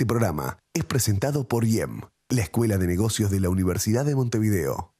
Este programa es presentado por IEM, la Escuela de Negocios de la Universidad de Montevideo.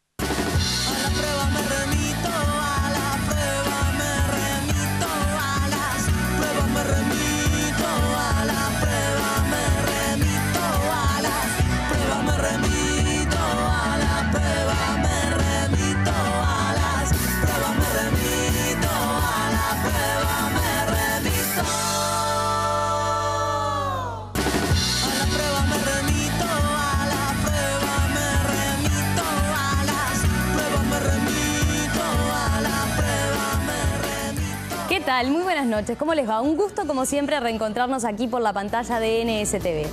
¿Qué tal? Muy buenas noches. ¿Cómo les va? Un gusto, como siempre, reencontrarnos aquí por la pantalla de NSTV.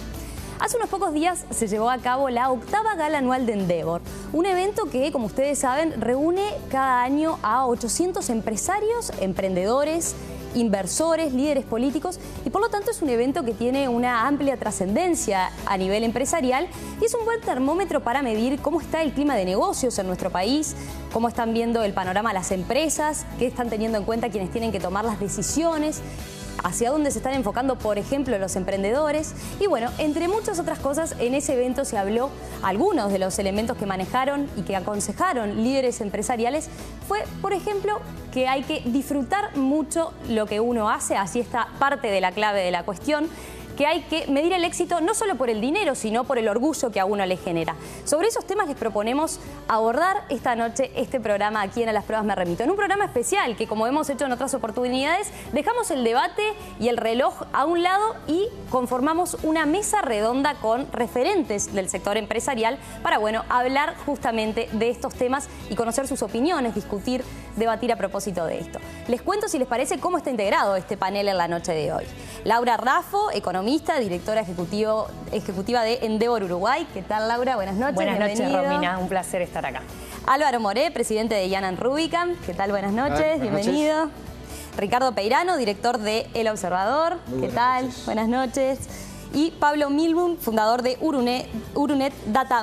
Hace unos pocos días se llevó a cabo la 8ª Gala Anual de Endeavor, un evento que, como ustedes saben, reúne cada año a 800 empresarios, emprendedores, inversores, líderes políticos y por lo tanto es un evento que tiene una amplia trascendencia a nivel empresarial y es un buen termómetro para medir cómo está el clima de negocios en nuestro país, cómo están viendo el panorama las empresas, qué están teniendo en cuenta quienes tienen que tomar las decisiones, hacia dónde se están enfocando, por ejemplo, los emprendedores. Y bueno, entre muchas otras cosas, en ese evento se habló, algunos de los elementos que manejaron y que aconsejaron líderes empresariales fue, por ejemplo, que hay que disfrutar mucho lo que uno hace, así está parte de la clave de la cuestión, que hay que medir el éxito no solo por el dinero, sino por el orgullo que a uno le genera. Sobre esos temas les proponemos abordar esta noche este programa aquí en A las Pruebas Me Remito. En un programa especial que, como hemos hecho en otras oportunidades, dejamos el debate y el reloj a un lado y conformamos una mesa redonda con referentes del sector empresarial para, bueno, hablar justamente de estos temas y conocer sus opiniones, discutir, debatir a propósito de esto. Les cuento, si les parece, cómo está integrado este panel en la noche de hoy. Laura Raffo, economista, directora ejecutiva de Endeavor Uruguay. ¿Qué tal, Laura? Buenas noches. Buenas noches, Romina. Un placer estar acá. Álvaro Moré, presidente de Yanan Rubicam. ¿Qué tal? Buenas noches. Bienvenido. Ricardo Peirano, director de El Observador. ¿Qué tal? Buenas noches. Y Pablo Milbum, fundador de Urunet Data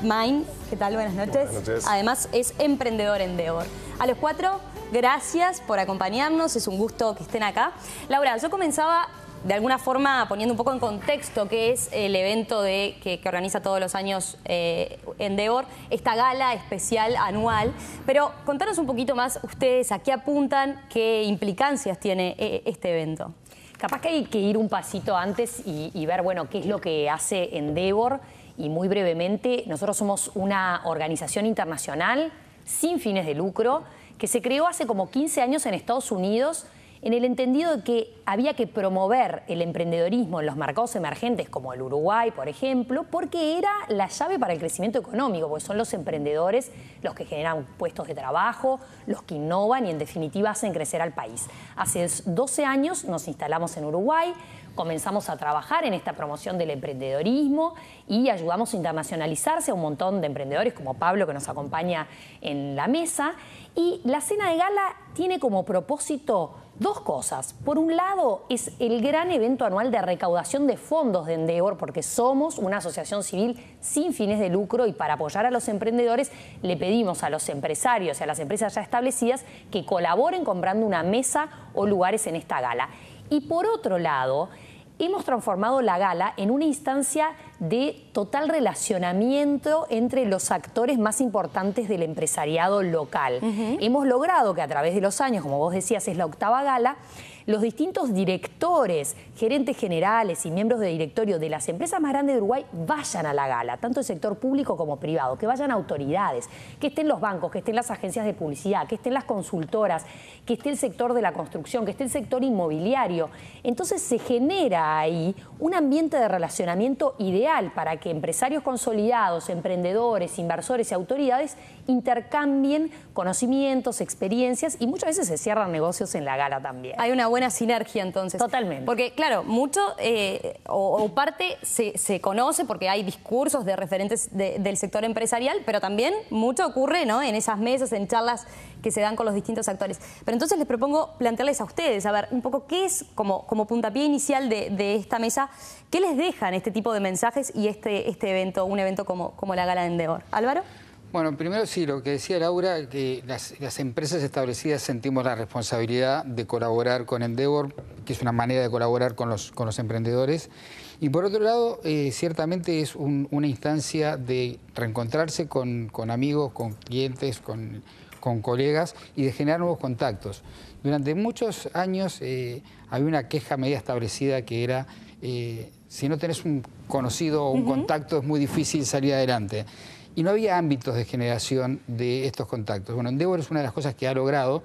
Mine. ¿Qué tal? Buenas noches. Buenas noches. Además, es emprendedor en Endeavor. A los cuatro, gracias por acompañarnos. Es un gusto que estén acá. Laura, yo comenzaba de alguna forma poniendo un poco en contexto qué es el evento que organiza todos los años Endeavor, esta gala especial anual. Pero contanos un poquito más ustedes a qué apuntan, qué implicancias tiene este evento. Capaz que hay que ir un pasito antes y ver, bueno, qué es lo que hace Endeavor. Y muy brevemente, nosotros somos una organización internacional sin fines de lucro que se creó hace como 15 años en Estados Unidos en el entendido de que había que promover el emprendedorismo en los mercados emergentes como el Uruguay, por ejemplo, porque era la llave para el crecimiento económico, porque son los emprendedores los que generan puestos de trabajo, los que innovan y en definitiva hacen crecer al país. Hace 12 años nos instalamos en Uruguay, comenzamos a trabajar en esta promoción del emprendedorismo y ayudamos a internacionalizarse a un montón de emprendedores como Pablo, que nos acompaña en la mesa. Y la cena de gala tiene como propósito dos cosas. Por un lado, es el gran evento anual de recaudación de fondos de Endeavor, porque somos una asociación civil sin fines de lucro y para apoyar a los emprendedores le pedimos a los empresarios y a las empresas ya establecidas que colaboren comprando una mesa o lugares en esta gala. Y por otro lado, hemos transformado la gala en una instancia de total relacionamiento entre los actores más importantes del empresariado local. Hemos logrado que a través de los años, como vos decías, es la 8ª gala, los distintos directores, gerentes generales y miembros de directorio de las empresas más grandes de Uruguay vayan a la gala, tanto el sector público como privado, que vayan autoridades, que estén los bancos, que estén las agencias de publicidad, que estén las consultoras, que esté el sector de la construcción, que esté el sector inmobiliario. Entonces se genera ahí un ambiente de relacionamiento ideal para que empresarios consolidados, emprendedores, inversores y autoridades intercambien conocimientos, experiencias y muchas veces se cierran negocios en la gala también. Hay una buena sinergia entonces. Totalmente. Porque claro, mucho o parte se conoce porque hay discursos de referentes del sector empresarial, pero también mucho ocurre, ¿no?, en esas mesas, en charlas que se dan con los distintos actores. Pero entonces les propongo plantearles a ustedes, a ver, un poco qué es, como puntapié inicial de esta mesa, qué les dejan este tipo de mensajes y este evento, un evento como la Gala de Endeavor. ¿Álvaro? Bueno, primero sí, lo que decía Laura, que las empresas establecidas sentimos la responsabilidad de colaborar con Endeavor, que es una manera de colaborar con los emprendedores. Y por otro lado, ciertamente es una instancia de reencontrarse con amigos, con clientes, con colegas y de generar nuevos contactos. Durante muchos años había una queja media establecida que era si no tenés un conocido o un contacto es muy difícil salir adelante. Y no había ámbitos de generación de estos contactos. Bueno, Endeavor es una de las cosas que ha logrado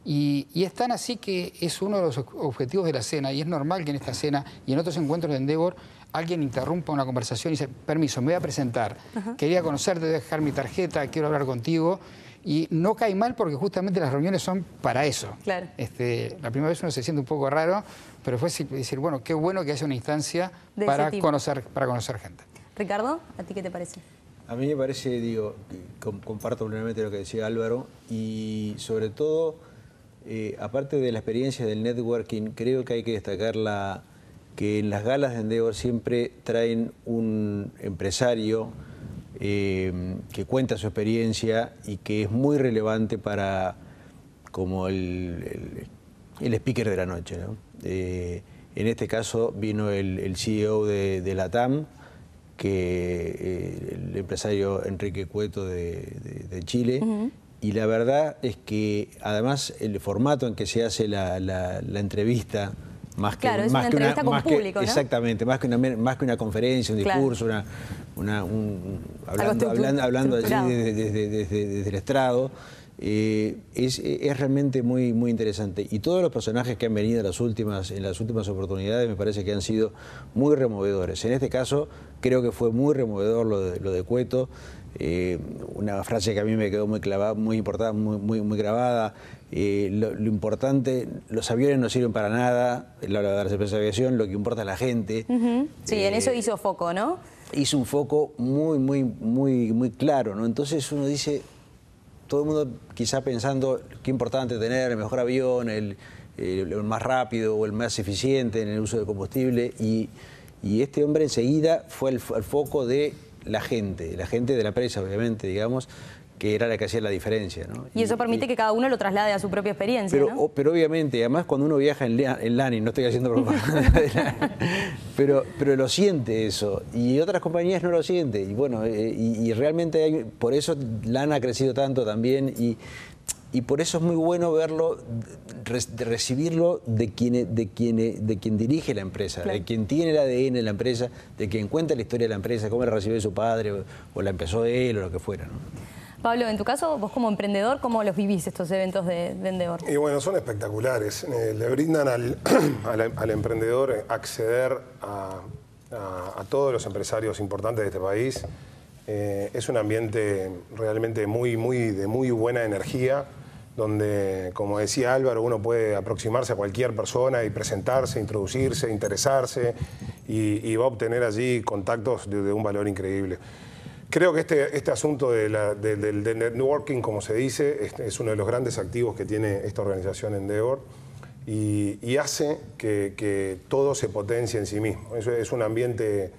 y es tan así que es uno de los objetivos de la cena y es normal que en esta cena y en otros encuentros de Endeavor alguien interrumpa una conversación y dice, permiso, me voy a presentar, quería conocerte, voy a dejar mi tarjeta, quiero hablar contigo. Y no cae mal porque justamente las reuniones son para eso. Claro. La primera vez uno se siente un poco raro, pero fue decir, bueno, qué bueno que haya una instancia para conocer gente. Ricardo, ¿a ti qué te parece? A mí me parece, digo, comparto plenamente lo que decía Álvaro y sobre todo, aparte de la experiencia del networking, creo que hay que destacar que en las galas de Endeavor siempre traen un empresario que cuenta su experiencia y que es muy relevante para como el speaker de la noche, ¿no? En este caso vino el CEO de la TAM, el empresario Enrique Cueto de Chile, y la verdad es que además el formato en que se hace la entrevista, más que, claro, es una entrevista con público, ¿no? Exactamente, más que una conferencia, un discurso, hablando allí desde el estrado, es realmente muy interesante. Y todos los personajes que han venido en las últimas oportunidades me parece que han sido muy removedores. En este caso creo que fue muy removedor lo de Cueto. Una frase que a mí me quedó muy clavada, muy importante, muy grabada. Lo importante, los aviones no sirven para nada, de las empresas de aviación, lo que importa es la gente. Sí, en eso hizo foco, ¿no? Hizo un foco muy claro, ¿no? Entonces uno dice, todo el mundo quizá pensando qué importante tener el mejor avión, el más rápido o el más eficiente en el uso de combustible, y este hombre enseguida fue el foco de la gente de la empresa, obviamente, digamos, que era la que hacía la diferencia, ¿no? Y eso permite que cada uno lo traslade a su propia experiencia, ¿no? Pero obviamente, además cuando uno viaja en LAN, no estoy haciendo propaganda de LAN, pero lo siente eso, y otras compañías no lo sienten, y bueno, y realmente por eso LAN ha crecido tanto también, y por eso es muy bueno verlo, recibirlo de quien dirige la empresa, claro, de quien tiene el ADN de la empresa, de quien cuenta la historia de la empresa, cómo la recibió su padre, o la empezó él, o lo que fuera, ¿no? Pablo, en tu caso, vos como emprendedor, ¿cómo los vivís estos eventos de Endeavor? Y bueno, son espectaculares. Le brindan al emprendedor acceder a todos los empresarios importantes de este país. Es un ambiente realmente de muy buena energía, donde, como decía Álvaro, uno puede aproximarse a cualquier persona y presentarse, introducirse, interesarse, y va a obtener allí contactos de un valor increíble. Creo que este asunto del networking, como se dice, es uno de los grandes activos que tiene esta organización Endeavor, y hace que todo se potencie en sí mismo. Es un ambiente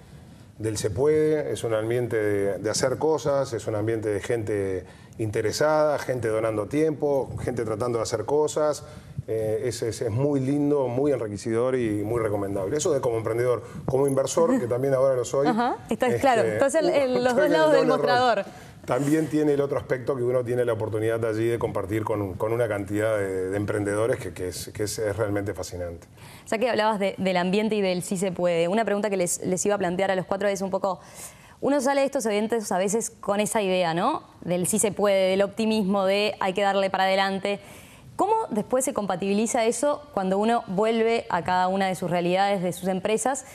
del se puede, es un ambiente de hacer cosas, es un ambiente de gente interesada, gente donando tiempo, gente tratando de hacer cosas. Es muy lindo, muy enriquecedor y muy recomendable. Eso de como emprendedor, como inversor, que también ahora lo soy. Está claro, entonces los dos lados del mostrador. También tiene el otro aspecto que uno tiene la oportunidad allí de compartir con una cantidad de emprendedores que es realmente fascinante. Ya que hablabas del ambiente y del sí se puede, una pregunta que les iba a plantear a los cuatro es un poco, uno sale de estos eventos a veces con esa idea, ¿no? Del sí se puede, del optimismo, de hay que darle para adelante. ¿Cómo después se compatibiliza eso cuando uno vuelve a cada una de sus realidades, de sus empresas?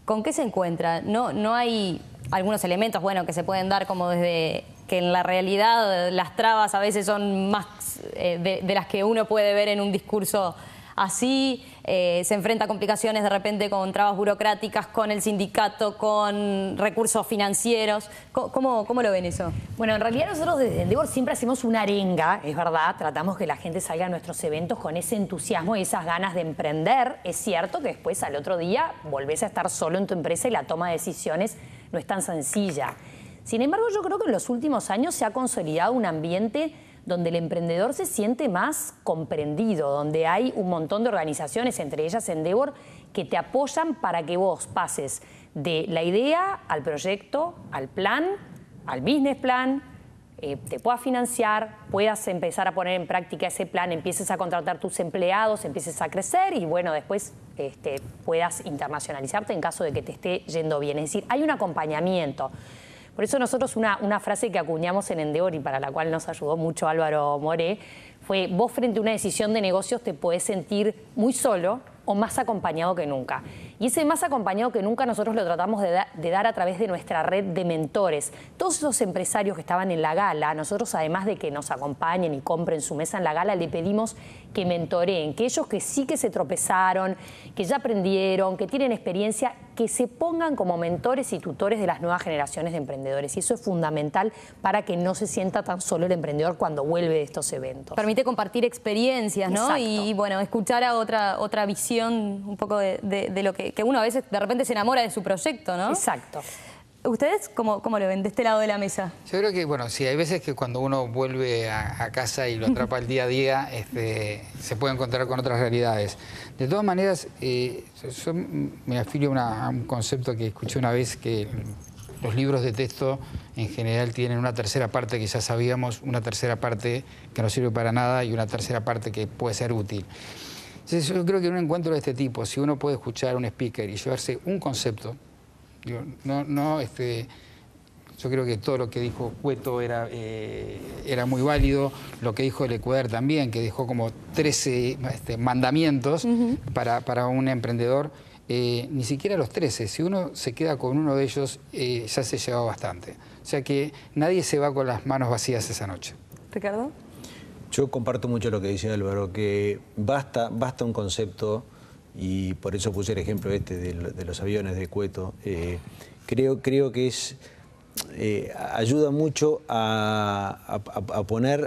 ¿Con qué se encuentra? No hay algunos elementos, bueno, que se pueden dar como desde que en la realidad las trabas a veces son más de las que uno puede ver en un discurso así, se enfrenta a complicaciones de repente con trabas burocráticas, con el sindicato, con recursos financieros. ¿Cómo lo ven eso? Bueno, en realidad nosotros desde Endeavor siempre hacemos una arenga, es verdad, tratamos que la gente salga a nuestros eventos con ese entusiasmo y esas ganas de emprender. Es cierto que después al otro día volvés a estar solo en tu empresa y la toma de decisiones no es tan sencilla. Sin embargo, yo creo que en los últimos años se ha consolidado un ambiente donde el emprendedor se siente más comprendido, donde hay un montón de organizaciones, entre ellas Endeavor, que te apoyan para que vos pases de la idea al proyecto, al plan, al business plan, te puedas financiar, puedas empezar a poner en práctica ese plan, empieces a contratar tus empleados, empieces a crecer y bueno, después puedas internacionalizarte en caso de que te esté yendo bien. Es decir, hay un acompañamiento. Por eso nosotros una frase que acuñamos en Endeavor y para la cual nos ayudó mucho Álvaro Moré fue: vos frente a una decisión de negocios te podés sentir muy solo o más acompañado que nunca. Y ese más acompañado que nunca nosotros lo tratamos de dar a través de nuestra red de mentores. Todos esos empresarios que estaban en la gala, nosotros además de que nos acompañen y compren su mesa en la gala, le pedimos que mentoreen, que ellos que sí que se tropezaron, que ya aprendieron, que tienen experiencia, que se pongan como mentores y tutores de las nuevas generaciones de emprendedores. Y eso es fundamental para que no se sienta tan solo el emprendedor cuando vuelve de estos eventos. Permite compartir experiencias, ¿no? Exacto. Y bueno, escuchar a otra visión un poco de lo que uno a veces de repente se enamora de su proyecto, ¿no? Exacto. ¿Ustedes cómo lo ven de este lado de la mesa? Yo creo que, bueno, sí, hay veces que cuando uno vuelve a casa y lo atrapa el día a día, se puede encontrar con otras realidades. De todas maneras, yo me afilio a un concepto que escuché una vez, que los libros de texto en general tienen una tercera parte que ya sabíamos, una tercera parte que no sirve para nada y una tercera parte que puede ser útil. Entonces, yo creo que en un encuentro de este tipo, si uno puede escuchar a un speaker y llevarse un concepto, digo, yo creo que todo lo que dijo Cueto era muy válido, lo que dijo Lecuder también, que dejó como 13 mandamientos para un emprendedor, ni siquiera los 13, si uno se queda con uno de ellos, ya se lleva bastante. O sea que nadie se va con las manos vacías esa noche. ¿Ricardo? Yo comparto mucho lo que dice Álvaro, que basta un concepto, y por eso puse el ejemplo de los aviones de Cueto. Creo que ayuda mucho a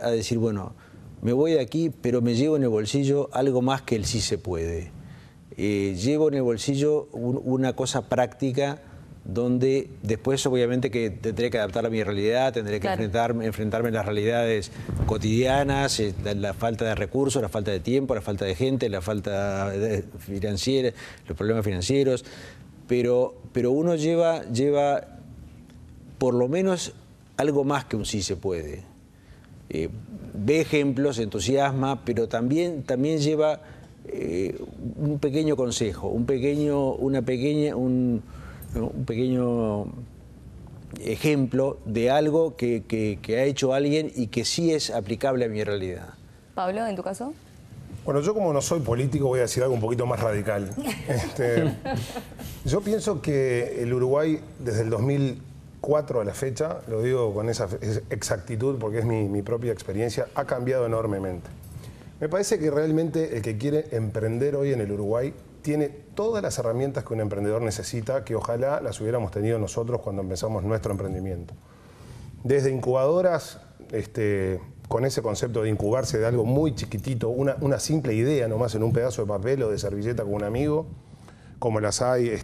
decir, bueno, me voy de aquí, pero me llevo en el bolsillo algo más que el sí se puede. Llevo en el bolsillo una cosa práctica donde después obviamente que tendré que adaptar a mi realidad, tendré que enfrentarme a las realidades cotidianas, la falta de recursos, la falta de tiempo, la falta de gente, la falta financiera, los problemas financieros, pero uno lleva por lo menos algo más que un sí se puede. Ve ejemplos, se entusiasma, pero también lleva un pequeño consejo, un pequeño ejemplo de algo que ha hecho alguien y que sí es aplicable a mi realidad. Pablo, ¿en tu caso? Bueno, yo como no soy político voy a decir algo un poquito más radical. Yo pienso que el Uruguay desde el 2004 a la fecha, lo digo con esa exactitud porque es mi propia experiencia, ha cambiado enormemente. Me parece que realmente el que quiere emprender hoy en el Uruguay tiene todas las herramientas que un emprendedor necesita, que ojalá las hubiéramos tenido nosotros cuando empezamos nuestro emprendimiento. Desde incubadoras, con ese concepto de incubarse de algo muy chiquitito, una simple idea nomás en un pedazo de papel o de servilleta con un amigo, como las hay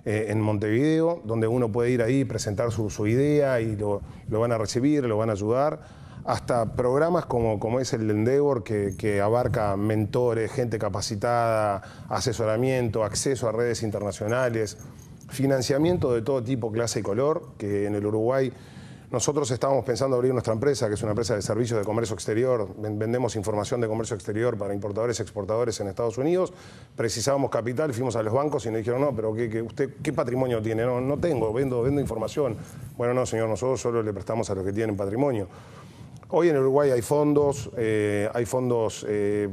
en Montevideo, donde uno puede ir ahí, presentar su idea y lo van a recibir, lo van a ayudar, hasta programas como es el de Endeavor, que abarca mentores, gente capacitada, asesoramiento, acceso a redes internacionales, financiamiento de todo tipo, clase y color, que en el Uruguay nosotros estábamos pensando abrir nuestra empresa, que es una empresa de servicios de comercio exterior, vendemos información de comercio exterior para importadores y exportadores en Estados Unidos, precisábamos capital, fuimos a los bancos y nos dijeron, no, pero ¿usted qué patrimonio tiene? No tengo, vendo información. Bueno, no, señor, nosotros solo le prestamos a los que tienen patrimonio. Hoy en Uruguay hay fondos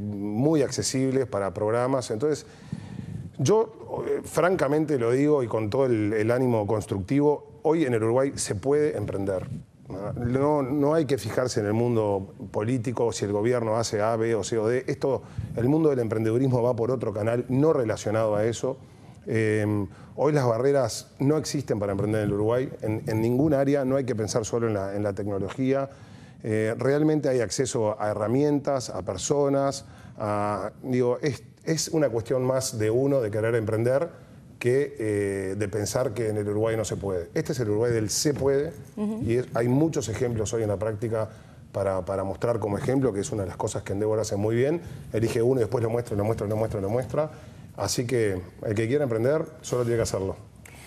muy accesibles para programas, entonces yo francamente lo digo y con todo el ánimo constructivo, hoy en el Uruguay se puede emprender. No hay que fijarse en el mundo político, si el gobierno hace A, B o C o D. El mundo del emprendedurismo va por otro canal no relacionado a eso. Hoy las barreras no existen para emprender en el Uruguay, en ningún área, no hay que pensar solo en la tecnología. Realmente hay acceso a herramientas, a personas, es una cuestión más de uno de querer emprender que de pensar que en el Uruguay no se puede. Este es el Uruguay del se puede y hay muchos ejemplos hoy en la práctica para mostrar como ejemplo, que es una de las cosas que Endeavor hace muy bien. Elige uno y después lo muestra. Así que el que quiera emprender solo tiene que hacerlo.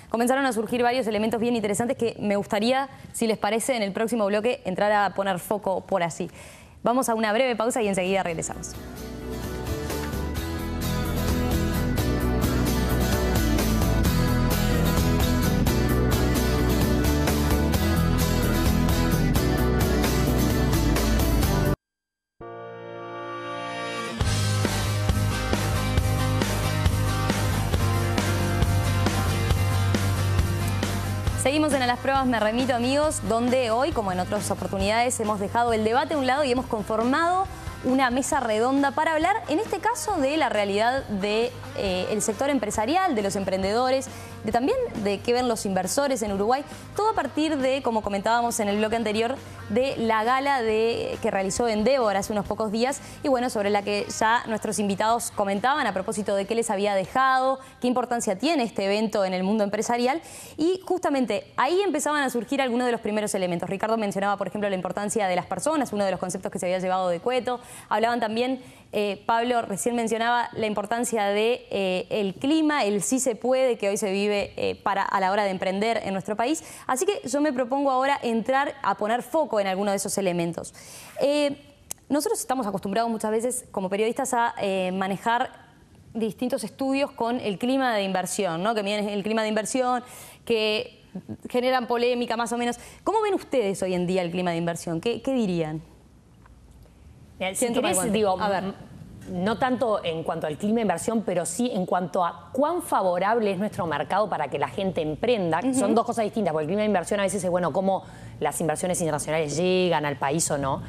Comenzaron a surgir varios elementos bien interesantes que me gustaría, si les parece, en el próximo bloque entrar a poner foco por allí. Vamos a una breve pausa y enseguida regresamos. Seguimos en A las Pruebas Me Remito, amigos, donde hoy, como en otras oportunidades, hemos dejado el debate a un lado y hemos conformado una mesa redonda para hablar, en este caso, de la realidad del sector empresarial, de los emprendedores, también de qué ven los inversores en Uruguay, todo a partir de, como comentábamos en el bloque anterior, de la gala que realizó Endeavor hace unos pocos días y bueno, sobre la que ya nuestros invitados comentaban a propósito de qué les había dejado, qué importancia tiene este evento en el mundo empresarial y justamente ahí empezaban a surgir algunos de los primeros elementos. Ricardo mencionaba, por ejemplo, la importancia de las personas, uno de los conceptos que se había llevado de Cueto. Hablaban también, Pablo recién mencionaba la importancia de el clima, el sí se puede que hoy se vive a la hora de emprender en nuestro país. Así que yo me propongo ahora entrar a poner foco en alguno de esos elementos. Nosotros estamos acostumbrados muchas veces como periodistas a manejar distintos estudios con el clima de inversión, ¿no? Que miden el clima de inversión, que generan polémica más o menos. ¿Cómo ven ustedes hoy en día el clima de inversión? ¿Qué dirían? Si querés, digo, a ver, no tanto en cuanto al clima de inversión, pero sí en cuanto a cuán favorable es nuestro mercado para que la gente emprenda. Son dos cosas distintas, porque el clima de inversión a veces es, bueno, cómo las inversiones internacionales llegan al país o no.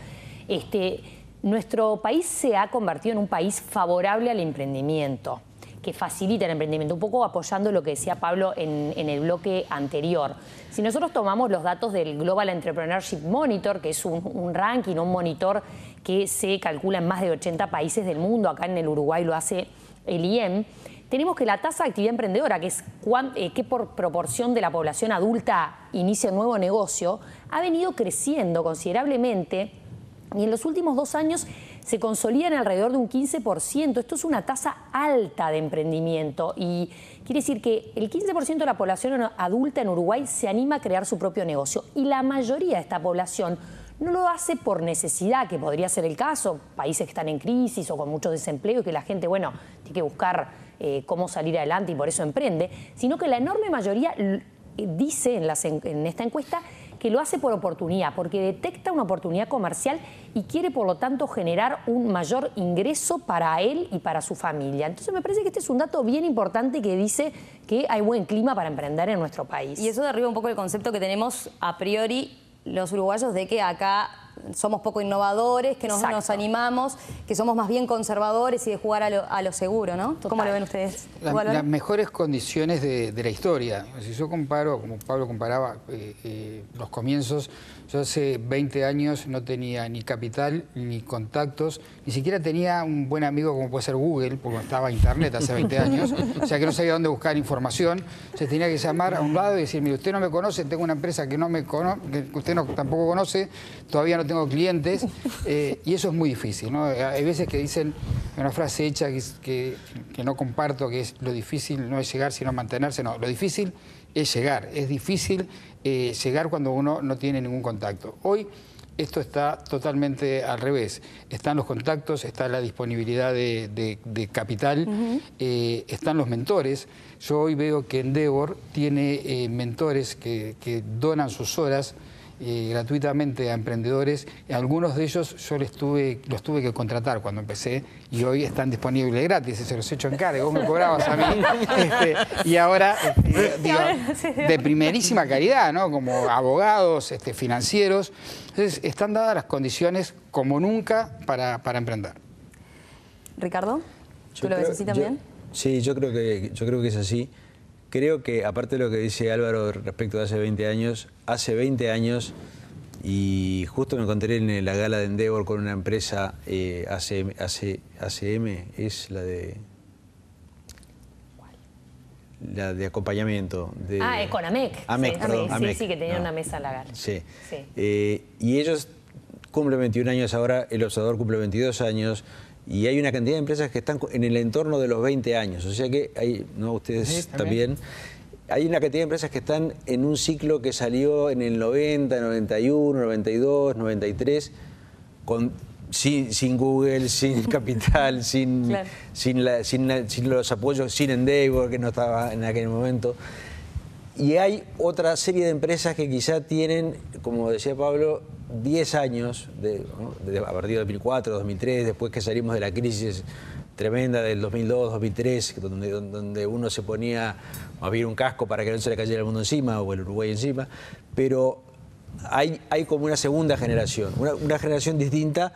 Nuestro país se ha convertido en un país favorable al emprendimiento, que facilita el emprendimiento, un poco apoyando lo que decía Pablo en el bloque anterior. Si nosotros tomamos los datos del Global Entrepreneurship Monitor, que es un ranking, un monitor que se calcula en más de 80 países del mundo, acá en el Uruguay lo hace el IEM, tenemos que la tasa de actividad emprendedora, que es qué por proporción de la población adulta inicia un nuevo negocio, ha venido creciendo considerablemente y en los últimos 2 años se consolida en alrededor de un 15%. Esto es una tasa alta de emprendimiento y quiere decir que el 15% de la población adulta en Uruguay se anima a crear su propio negocio y la mayoría de esta población no lo hace por necesidad, que podría ser el caso, países que están en crisis o con mucho desempleo y que la gente, bueno, tiene que buscar cómo salir adelante y por eso emprende, sino que la enorme mayoría dice en esta encuesta que lo hace por oportunidad, porque detecta una oportunidad comercial y quiere, por lo tanto, generar un mayor ingreso para él y para su familia. Entonces, me parece que este es un dato bien importante que dice que hay buen clima para emprender en nuestro país. Y eso derriba un poco el concepto que tenemos a priori los uruguayos de que acá somos poco innovadores, que nos animamos, que somos más bien conservadores y de jugar a lo seguro, ¿no? Total. ¿Cómo lo ven ustedes? Las mejores condiciones de la historia. Si yo comparo, como Pablo comparaba los comienzos, yo hace 20 años no tenía ni capital, ni contactos, ni siquiera tenía un buen amigo como puede ser Google, porque estaba Internet hace 20 años, o sea que no sabía dónde buscar información, se tenía que llamar a un lado y decir, mire, usted no me conoce, tengo una empresa que no me conoce, que usted tampoco conoce, todavía no tengo clientes, y eso es muy difícil, ¿no? Hay veces que dicen una frase hecha que no comparto, que es lo difícil no es llegar sino mantenerse, no, lo difícil es llegar, es difícil llegar cuando uno no tiene ningún contacto. Hoy esto está totalmente al revés, están los contactos, está la disponibilidad de capital, están los mentores. Yo hoy veo que Endeavor tiene mentores que donan sus horas gratuitamente a emprendedores. Algunos de ellos yo los tuve que contratar cuando empecé y hoy están disponibles gratis, se los he hecho en cargo, vos me cobrabas a mí. Y ahora, digo, de primerísima calidad, ¿no? Como abogados, financieros. Entonces, están dadas las condiciones como nunca para emprender. Ricardo, ¿tú lo ves así también? Sí, yo creo que es así. Creo que, aparte de lo que dice Álvaro respecto de hace 20 años, y justo me encontré en la gala de Endeavor con una empresa, ACM, es la de acompañamiento. Econamec. AMEC, perdón, AMEC. Sí, que tenía una mesa en la gala. Sí. Sí. Y ellos cumplen 21 años ahora, El Observador cumple 22 años, Y hay una cantidad de empresas que están en el entorno de los 20 años. O sea que hay, ¿no? Ustedes Sí, también. Hay una cantidad de empresas que están en un ciclo que salió en el 90, 91, 92, 93, sin Google, sin capital, sin los apoyos, sin Endeavor, que no estaba en aquel momento. Y hay otra serie de empresas que quizá tienen, como decía Pablo, 10 años, a partir de 2004, 2003, después que salimos de la crisis tremenda del 2002, 2003, donde uno se ponía a abrir un casco para que no se le cayera el mundo encima o el Uruguay encima, pero hay como una segunda generación, una generación distinta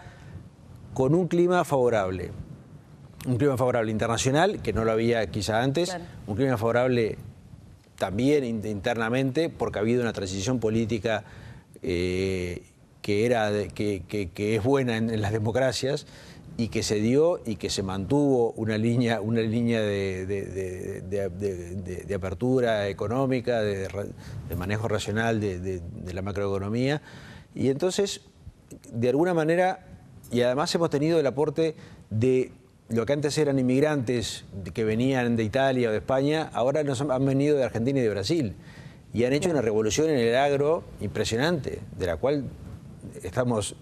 con un clima favorable internacional, que no lo había quizá antes, claro. Un clima favorable también internamente, porque ha habido una transición política que es buena en las democracias y que se dio y que se mantuvo una línea de apertura económica, de manejo racional de la macroeconomía. Y entonces, de alguna manera, y además hemos tenido el aporte de lo que antes eran inmigrantes que venían de Italia o de España, ahora han venido de Argentina y de Brasil. Y han hecho una revolución en el agro impresionante, de la cual estamos...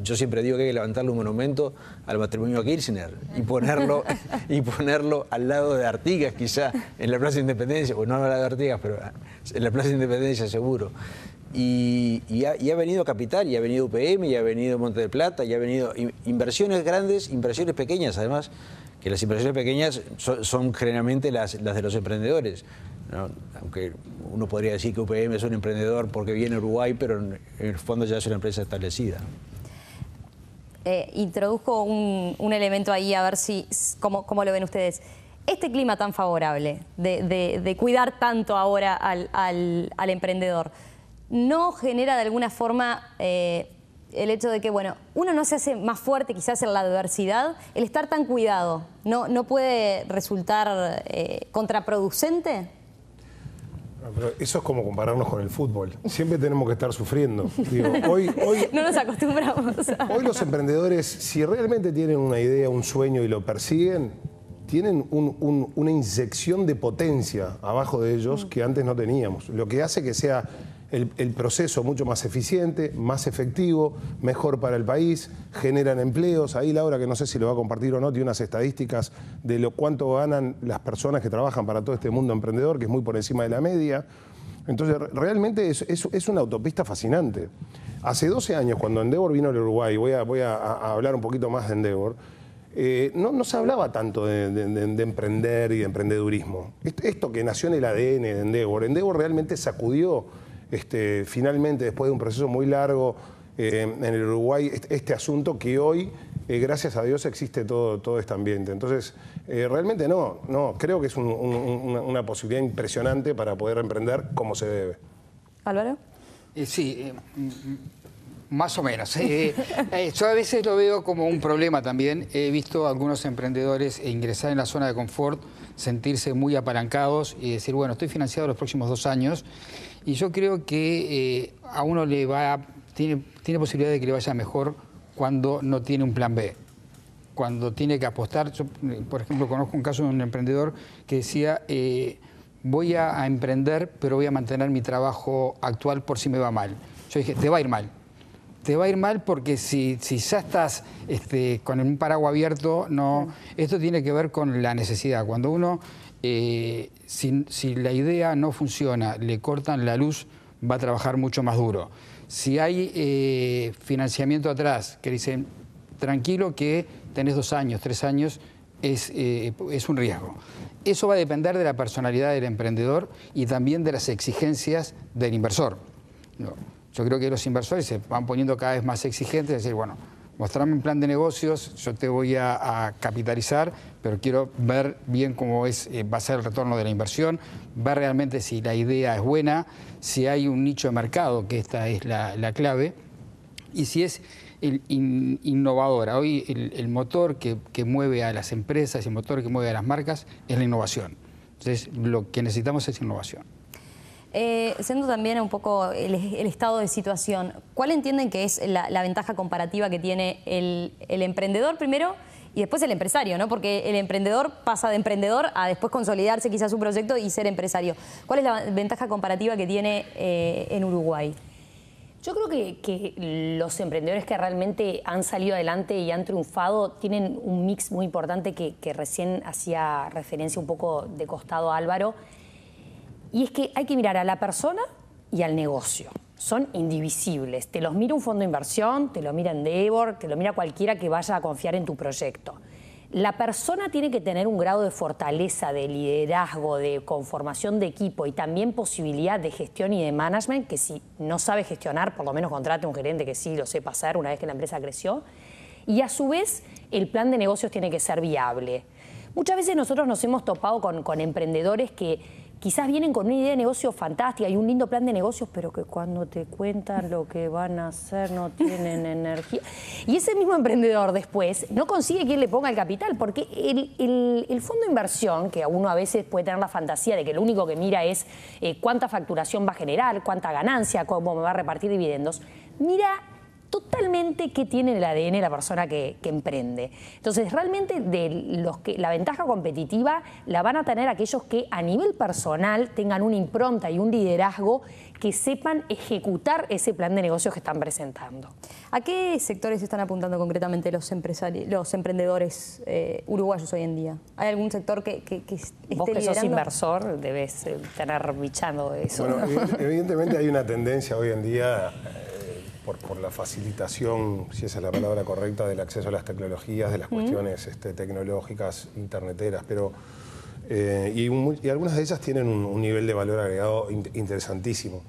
Yo siempre digo que hay que levantarle un monumento al matrimonio Kirchner y ponerlo al lado de Artigas, quizá, en la Plaza de Independencia, o no al lado de Artigas, pero en la Plaza de Independencia seguro. Y ha venido Capital, y ha venido UPM, y ha venido Monte del Plata, y ha venido inversiones grandes, inversiones pequeñas, además, que las inversiones pequeñas son generalmente las de los emprendedores, ¿no? Aunque uno podría decir que UPM es un emprendedor porque viene a Uruguay, pero en el fondo ya es una empresa establecida. Introduzco un elemento ahí, a ver cómo lo ven ustedes. Este clima tan favorable de cuidar tanto ahora al emprendedor, ¿no genera de alguna forma el hecho de que, bueno, uno no se hace más fuerte quizás en la adversidad? ¿El estar tan cuidado no puede resultar contraproducente? Pero eso es como compararnos con el fútbol. Siempre tenemos que estar sufriendo. Digo, hoy no nos acostumbramos. Hoy los emprendedores, si realmente tienen una idea, un sueño y lo persiguen, tienen una inyección de potencia abajo de ellos que antes no teníamos. Lo que hace que sea el proceso mucho más eficiente, más efectivo, mejor para el país, generan empleos. Ahí Laura, que no sé si lo va a compartir o no, tiene unas estadísticas de cuánto ganan las personas que trabajan para todo este mundo emprendedor, que es muy por encima de la media. Entonces, realmente es una autopista fascinante. Hace 12 años, cuando Endeavor vino al Uruguay, voy a hablar un poquito más de Endeavor, no se hablaba tanto de emprender y de emprendedurismo. Esto que nació en el ADN de Endeavor realmente sacudió finalmente, después de un proceso muy largo en el Uruguay, este asunto que hoy, gracias a Dios, existe todo este ambiente. Entonces, realmente creo que es una posibilidad impresionante para poder emprender como se debe. ¿Álvaro? Sí, más o menos. Yo a veces lo veo como un problema también. He visto a algunos emprendedores ingresar en la zona de confort, sentirse muy apalancados y decir, bueno, estoy financiado los próximos 2 años. Y yo creo que a uno tiene posibilidad de que le vaya mejor cuando no tiene un plan B. Cuando tiene que apostar. Yo, por ejemplo, conozco un caso de un emprendedor que decía, voy a emprender, pero voy a mantener mi trabajo actual por si me va mal. Yo dije, te va a ir mal. Te va a ir mal porque si ya estás con un paraguas abierto, no. Esto tiene que ver con la necesidad. Cuando uno, si la idea no funciona, le cortan la luz, va a trabajar mucho más duro. Si hay financiamiento atrás, que dicen, tranquilo que tenés 2 años, 3 años, es un riesgo. Eso va a depender de la personalidad del emprendedor y también de las exigencias del inversor. Yo creo que los inversores se van poniendo cada vez más exigentes, es decir, bueno, mostrame un plan de negocios, yo te voy a capitalizar, pero quiero ver bien cómo va a ser el retorno de la inversión, ver realmente si la idea es buena, si hay un nicho de mercado, que esta es la clave, y si es innovadora. Hoy el motor que mueve a las empresas y el motor que mueve a las marcas es la innovación. Entonces, lo que necesitamos es innovación. Siendo también un poco el estado de situación, ¿cuál entienden que es la ventaja comparativa que tiene el emprendedor primero y después el empresario, ¿no? Porque el emprendedor pasa de emprendedor a después consolidarse quizás su proyecto y ser empresario. ¿Cuál es la ventaja comparativa que tiene en Uruguay? Yo creo que los emprendedores que realmente han salido adelante y han triunfado tienen un mix muy importante que recién hacía referencia un poco de costado Álvaro. Y es que hay que mirar a la persona y al negocio. Son indivisibles. Te los mira un fondo de inversión, te lo mira Endeavor, te lo mira cualquiera que vaya a confiar en tu proyecto. La persona tiene que tener un grado de fortaleza, de liderazgo, de conformación de equipo y también posibilidad de gestión y de management, que si no sabe gestionar, por lo menos contrate un gerente que sí lo sepa hacer una vez que la empresa creció. Y a su vez, el plan de negocios tiene que ser viable. Muchas veces nosotros nos hemos topado con emprendedores que quizás vienen con una idea de negocio fantástica y un lindo plan de negocios, pero que cuando te cuentan lo que van a hacer no tienen energía. Y ese mismo emprendedor después no consigue quien le ponga el capital, porque el fondo de inversión, que uno a veces puede tener la fantasía de que lo único que mira es cuánta facturación va a generar, cuánta ganancia, cómo me va a repartir dividendos, mira totalmente qué tiene en el ADN la persona que emprende. Entonces, realmente la ventaja competitiva la van a tener aquellos que a nivel personal tengan una impronta y un liderazgo que sepan ejecutar ese plan de negocios que están presentando. ¿A qué sectores están apuntando concretamente los emprendedores uruguayos hoy en día? ¿Hay algún sector que esté liderando? Vos que sos inversor debes tener bichando eso. Bueno, evidentemente hay una tendencia hoy en día por la facilitación, si esa es la palabra correcta, del acceso a las tecnologías, de las cuestiones tecnológicas, interneteras, pero y algunas de ellas tienen un nivel de valor agregado interesantísimo.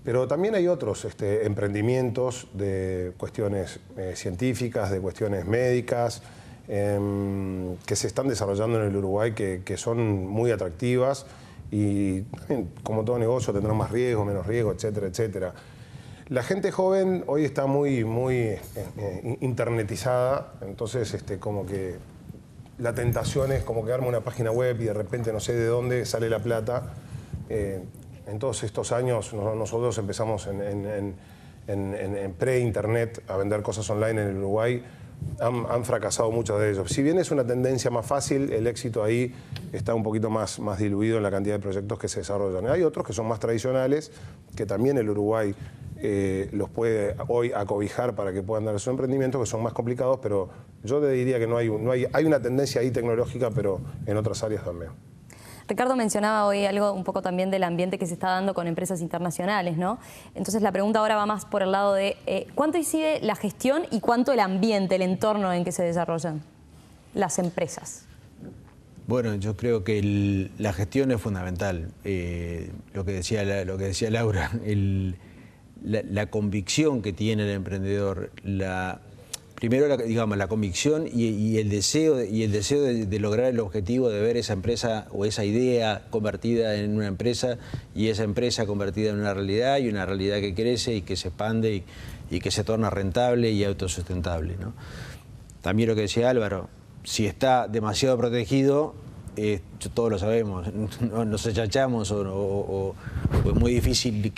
Pero también hay otros emprendimientos de cuestiones científicas, de cuestiones médicas, que se están desarrollando en el Uruguay, que son muy atractivas y también, como todo negocio, tendrán más riesgo, menos riesgo, etcétera, etcétera. La gente joven hoy está muy internetizada, entonces como que la tentación es como que arma una página web y de repente no sé de dónde sale la plata. En todos estos años nosotros empezamos en pre-internet a vender cosas online en el Uruguay. Han fracasado muchos de ellos. Si bien es una tendencia más fácil, el éxito ahí está un poquito más diluido en la cantidad de proyectos que se desarrollan. Hay otros que son más tradicionales, que también el Uruguay los puede hoy acobijar para que puedan dar sus emprendimientos, que son más complicados, pero yo te diría que hay una tendencia ahí tecnológica, pero en otras áreas también. Ricardo mencionaba hoy algo un poco también del ambiente que se está dando con empresas internacionales, ¿no? Entonces la pregunta ahora va más por el lado de ¿cuánto incide la gestión y cuánto el ambiente, el entorno en que se desarrollan las empresas? Bueno, yo creo que la gestión es fundamental. Lo que decía Laura, la convicción que tiene el emprendedor, primero la convicción y el deseo de lograr el objetivo de ver esa empresa o esa idea convertida en una empresa y esa empresa convertida en una realidad y una realidad que crece y que se expande y que se torna rentable y autosustentable, ¿no? También lo que decía Álvaro, si está demasiado protegido, todos lo sabemos, nos achachamos o es muy difícil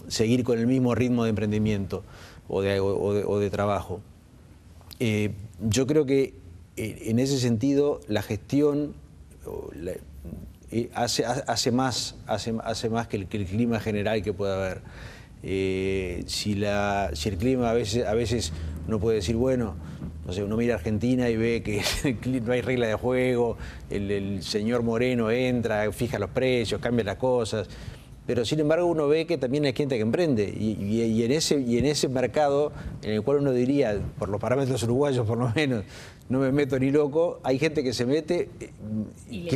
seguir con el mismo ritmo de emprendimiento o de trabajo. Yo creo que en ese sentido la gestión hace más que el clima general que pueda haber. Si el clima a veces uno puede decir, bueno, no sé, uno mira a Argentina y ve que no hay regla de juego, el señor Moreno entra, fija los precios, cambia las cosas. Pero sin embargo uno ve que también hay gente que emprende y en ese mercado en el cual uno diría, por los parámetros uruguayos por lo menos, no me meto ni loco, hay gente que se mete y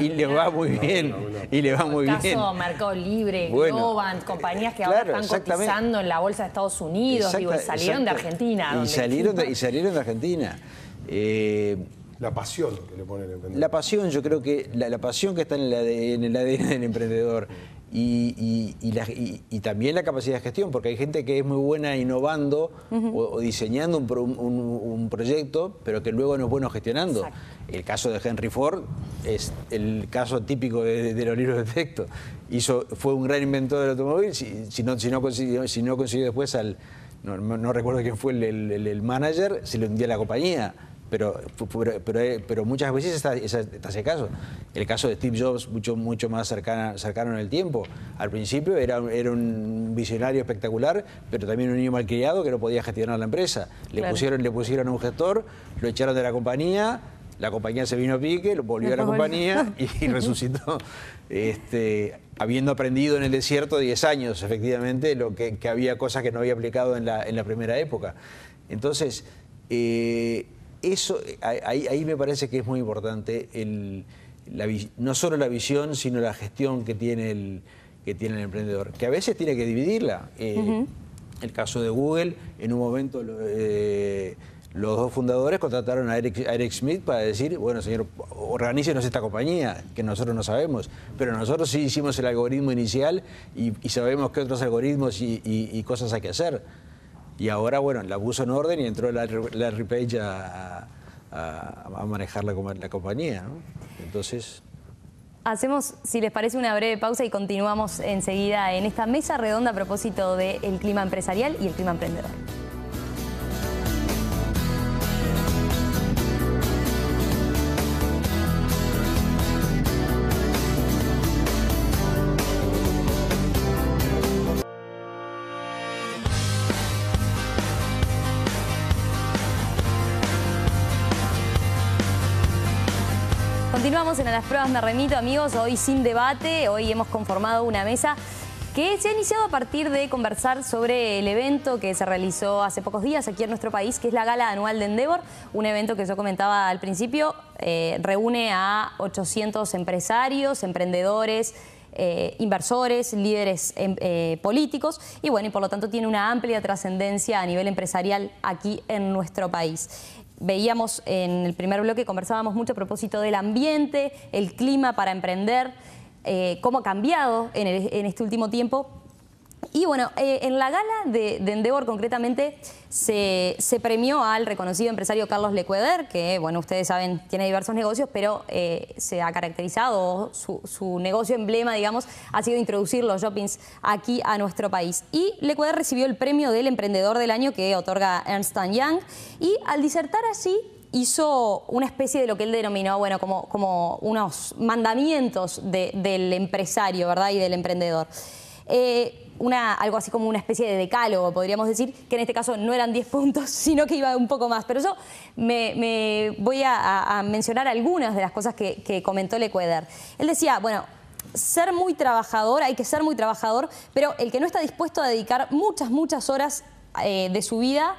le va muy bien. Y le va muy bien. Caso Mercado Libre, Globant, compañías que ahora están cotizando en la bolsa de Estados Unidos, y salieron de Argentina. Y salieron de Argentina. La pasión que le pone el emprendedor. La pasión, yo creo que la pasión que está en el ADN del emprendedor y también la capacidad de gestión, porque hay gente que es muy buena innovando o diseñando un proyecto, pero que luego no es bueno gestionando. Exacto. El caso de Henry Ford es el caso típico de los libros de texto. Fue un gran inventor del automóvil, si no consiguió después no recuerdo quién fue el manager, se le hundía la compañía. pero muchas veces está ese caso. El caso de Steve Jobs, mucho más cercano en el tiempo. Al principio era un visionario espectacular, pero también un niño malcriado que no podía gestionar la empresa. Le pusieron a un gestor, lo echaron de la compañía se vino a pique, lo volvió a la compañía y resucitó. Habiendo aprendido en el desierto 10 años, efectivamente, que había cosas que no había aplicado en la primera época. Entonces, ahí me parece que es muy importante no solo la visión, sino la gestión que tiene el emprendedor, que a veces tiene que dividirla. El caso de Google, en un momento los dos fundadores contrataron a Eric Schmidt para decir, bueno, señor, organícenos esta compañía, que nosotros no sabemos, pero nosotros sí hicimos el algoritmo inicial y sabemos qué otros algoritmos y cosas hay que hacer. Y ahora, bueno, la puso en orden y entró Larry Page a manejar la compañía, ¿no? Entonces... Hacemos, si les parece, una breve pausa y continuamos enseguida en esta mesa redonda a propósito del clima empresarial y el clima emprendedor. Continuamos en A las Pruebas Me Remito, amigos. Hoy sin debate, hoy hemos conformado una mesa que se ha iniciado a partir de conversar sobre el evento que se realizó hace pocos días aquí en nuestro país, que es la Gala Anual de Endeavor, un evento que yo comentaba al principio, reúne a 800 empresarios, emprendedores, inversores, líderes políticos y bueno, y por lo tanto tiene una amplia trascendencia a nivel empresarial aquí en nuestro país. Veíamos en el primer bloque, conversábamos mucho a propósito del ambiente, el clima para emprender, cómo ha cambiado en este último tiempo. Y bueno, en la gala de Endeavor concretamente se premió al reconocido empresario Carlos Lequeder, que bueno, ustedes saben, tiene diversos negocios, pero se ha caracterizado, su negocio emblema, digamos, ha sido introducir los shoppings aquí a nuestro país. Y Lequeder recibió el premio del Emprendedor del Año que otorga Ernst & Young y al disertar allí hizo una especie de lo que él denominó, bueno, como unos mandamientos del empresario, ¿verdad? Y del emprendedor. Algo así como una especie de decálogo, podríamos decir, que en este caso no eran 10 puntos, sino que iba un poco más. Pero yo me voy a mencionar algunas de las cosas que comentó Lequeder. Él decía, bueno, ser muy trabajador, hay que ser muy trabajador, pero el que no está dispuesto a dedicar muchas horas de su vida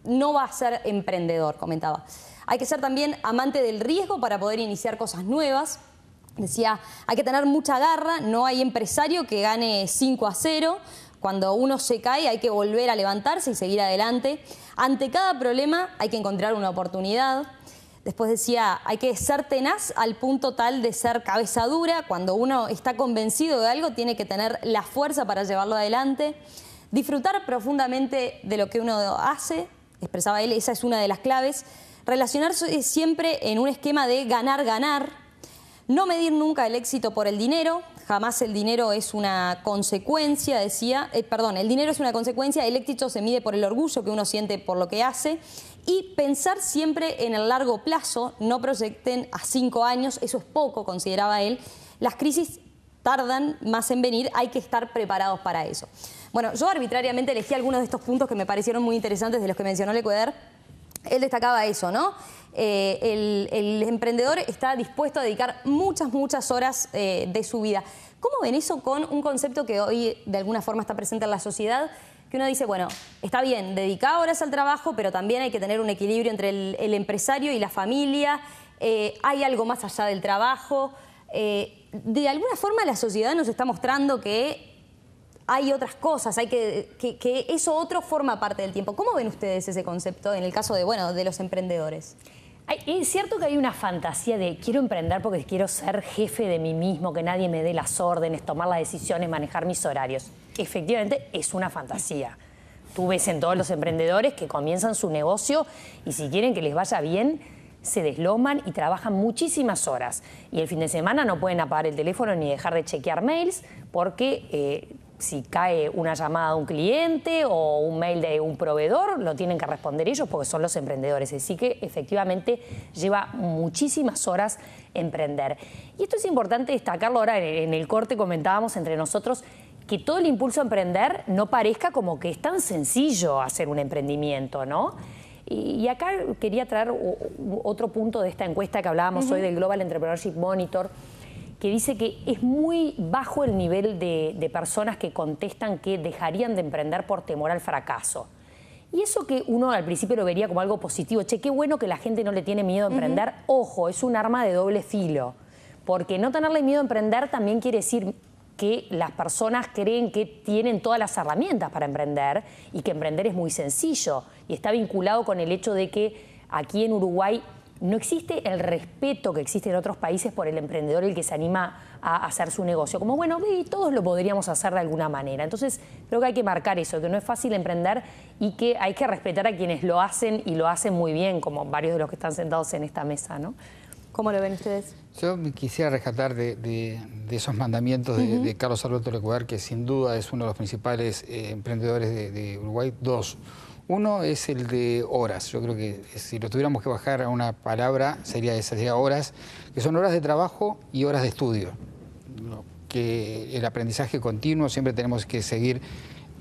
no va a ser emprendedor, comentaba. Hay que ser también amante del riesgo para poder iniciar cosas nuevas. Decía, hay que tener mucha garra, no hay empresario que gane 5-0. Cuando uno se cae hay que volver a levantarse y seguir adelante. Ante cada problema hay que encontrar una oportunidad. Después decía, hay que ser tenaz al punto tal de ser cabeza dura. Cuando uno está convencido de algo tiene que tener la fuerza para llevarlo adelante. Disfrutar profundamente de lo que uno hace, expresaba él, esa es una de las claves. Relacionarse siempre en un esquema de ganar-ganar. No medir nunca el éxito por el dinero, jamás el dinero es una consecuencia, decía, el dinero es una consecuencia, el éxito se mide por el orgullo que uno siente por lo que hace y pensar siempre en el largo plazo, no proyecten a 5 años, eso es poco, consideraba él, las crisis tardan más en venir, hay que estar preparados para eso. Bueno, yo arbitrariamente elegí algunos de estos puntos que me parecieron muy interesantes de los que mencionó Lequeder. Él destacaba eso, ¿no? El emprendedor está dispuesto a dedicar muchas horas de su vida. ¿Cómo ven eso con un concepto que hoy de alguna forma está presente en la sociedad? Que uno dice, bueno, está bien, dedicar horas al trabajo, pero también hay que tener un equilibrio entre el empresario y la familia. Hay algo más allá del trabajo. De alguna forma la sociedad nos está mostrando que hay otras cosas, que eso otro forma parte del tiempo. ¿Cómo ven ustedes ese concepto en el caso de los emprendedores? Es cierto que hay una fantasía de quiero emprender porque quiero ser jefe de mí mismo, que nadie me dé las órdenes, tomar las decisiones, manejar mis horarios. Efectivamente, es una fantasía. Tú ves en todos los emprendedores que comienzan su negocio y si quieren que les vaya bien, se desloman y trabajan muchísimas horas. Y el fin de semana no pueden apagar el teléfono ni dejar de chequear mails porque si cae una llamada de un cliente o un mail de un proveedor, lo tienen que responder ellos porque son los emprendedores. Así que efectivamente lleva muchísimas horas emprender. Y esto es importante destacarlo ahora, en el corte comentábamos entre nosotros que todo el impulso a emprender no parezca como que es tan sencillo hacer un emprendimiento, ¿no? Y acá quería traer otro punto de esta encuesta que hablábamos hoy del Global Entrepreneurship Monitor, que dice que es muy bajo el nivel de personas que contestan que dejarían de emprender por temor al fracaso. Y eso que uno al principio lo vería como algo positivo, che, qué bueno que la gente no le tiene miedo a emprender, ojo, es un arma de doble filo, porque no tenerle miedo a emprender también quiere decir que las personas creen que tienen todas las herramientas para emprender y que emprender es muy sencillo, y está vinculado con el hecho de que aquí en Uruguay no existe el respeto que existe en otros países por el emprendedor, el que se anima a hacer su negocio. Como, bueno, todos lo podríamos hacer de alguna manera. Entonces, creo que hay que marcar eso, que no es fácil emprender y que hay que respetar a quienes lo hacen y lo hacen muy bien, como varios de los que están sentados en esta mesa, ¿no? ¿Cómo lo ven ustedes? Yo quisiera rescatar de esos mandamientos de Carlos Alberto Lecuadar, que sin duda es uno de los principales emprendedores de Uruguay. Dos. Uno es el de horas. Yo creo que si lo tuviéramos que bajar a una palabra, sería esa, sería horas, que son horas de trabajo y horas de estudio. Que el aprendizaje continuo, siempre tenemos que seguir